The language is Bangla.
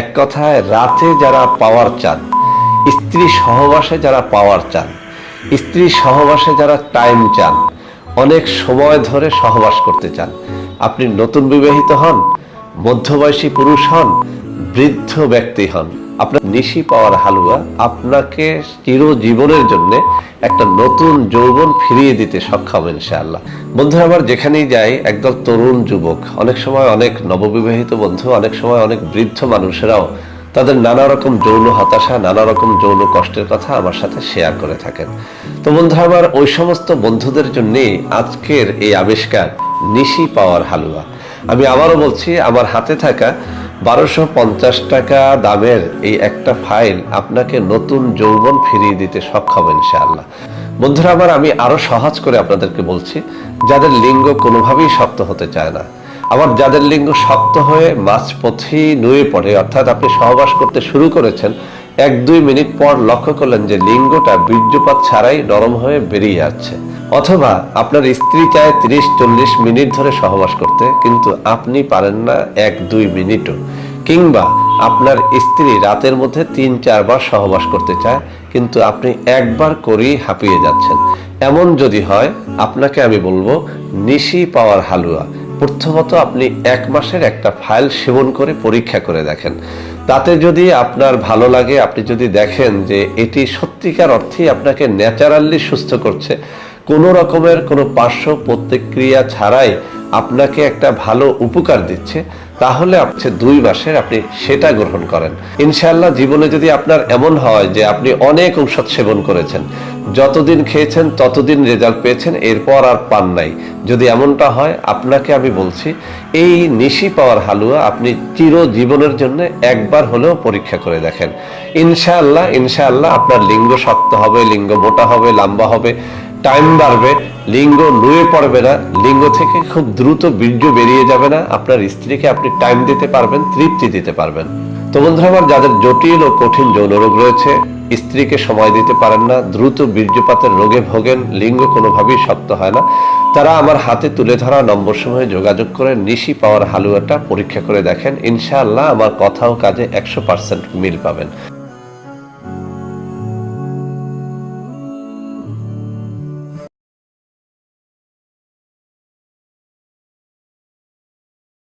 এক কথায় রাতে যারা পাওয়ার চান, স্ত্রী সহবাসে যারা পাওয়ার চান, স্ত্রী সহবাসে যারা টাইম চান, অনেক সময় ধরে সহবাস করতে চান, আপনি নতুন বিবাহিত হন, মধ্যবয়সী পুরুষ হন, বৃদ্ধ ব্যক্তি হন, আপনার নিশি পাওয়ার হালুয়া আপনাকে চিরজীবনের জন্য একটা নতুন যৌবন ফিরিয়ে দিতে সক্ষম ইনশাআল্লাহ। বন্ধুরা আমার যেখানেই যাই একদল তরুণ যুবক, অনেক সময় অনেক নববিবাহিত বন্ধু, অনেক সময় অনেক বৃদ্ধ মানুষেরাও তাদের নানা রকম যৌন হতাশা, নানা রকম যৌন কষ্টের কথা আমার সাথে শেয়ার করে থাকেন। তো বন্ধুরা আমার ওই সমস্ত বন্ধুদের জন্যেই আজকের এই আবিষ্কার নিশি পাওয়ার হালুয়া। আমি আবারও বলছি, আমার হাতে থাকা 1250 টাকা দামের এই একটা ফাইল আপনাকে নতুন যৌবন ফিরিয়ে দিতে সক্ষম ইনশাআল্লাহ। বন্ধুরা আমার আমি আরো সহজ করে আপনাদেরকে বলছি, যাদের লিঙ্গ কোনোভাবেই শক্ত হতে চায় না, আবার যাদের লিঙ্গ শক্ত হয়ে মাঝপথেই নুয়ে পড়ে, অর্থাৎ আপনি সহবাস করতে শুরু করেছেন, 1-2 মিনিট পর লক্ষ্য করলেন যে লিঙ্গটা বীর্যপাত ছাড়াই নরম হয়ে বেরিয়ে যাচ্ছে, অথবা আপনার স্ত্রী চায় 30-40 মিনিট ধরে সহবাস করতে কিন্তু আপনি পারেন না 1-2 মিনিটও, কিংবা আপনার স্ত্রী রাতের মধ্যে 3-4 বার সহবাস করতে চায় কিন্তু আপনি একবার করেই হাঁপিয়ে যাচ্ছেন, এমন যদি হয় আপনাকে আমি বলবো নিশি পাওয়ার হালুয়া প্রথমত আপনি 1 মাসের একটা ফাইল সেবন করে পরীক্ষা করে দেখেন। তাতে যদি আপনার ভালো লাগে, আপনি যদি দেখেন যে এটি সত্যিকার অর্থেই আপনাকে ন্যাচারালি সুস্থ করছে, কোনো রকমের কোনো পার্শ্ব প্রতিক্রিয়া ছাড়াই আপনাকে একটা ভালো উপকার দিচ্ছে, তাহলে আপনি 2 মাসের আপনি সেটা গ্রহণ করেন। ইনশাআল্লাহ জীবনে যদি আপনার এমন হয় যে আপনি অনেক ঔষধ সেবন করেছেন, যতদিন খেয়েছেন ততদিন রেজাল্ট পেয়েছেন, এরপর আর পান নাই, যদি এমনটা হয় আপনাকে আমি বলছি এই নিশি পাওয়ার হালুয়া আপনি চিরজীবনের জন্য একবার হলেও পরীক্ষা করে দেখেন। ইনশাআল্লাহ ইনশাআল্লাহ আপনার লিঙ্গ শক্ত হবে, লিঙ্গ মোটা হবে, লম্বা হবে, টাইম বাড়বে, লিঙ্গ নুয়ে পড়বে না, লিঙ্গ থেকে খুব দ্রুত বীর্য বেরিয়ে যাবে না, আপনার স্ত্রীকে আপনি টাইম দিতে পারবেন, তৃপ্তি দিতে পারবেন। তো বন্ধুরা আমার যাদের জটিল ও কঠিন যৌন রোগ রয়েছে, স্ত্রীকে সময় দিতে পারেন না, দ্রুত বীর্যপাতের রোগে ভোগেন, লিঙ্গ কোনোভাবেই শক্ত হয় না, তারা আমার হাতে তুলে ধরা নম্বর সময়ে যোগাযোগ করে নিশি পাওয়ার হালুয়াটা পরীক্ষা করে দেখেন। ইনশাআল্লাহ আমার কথা ও কাজে 100% মিল পাবেন।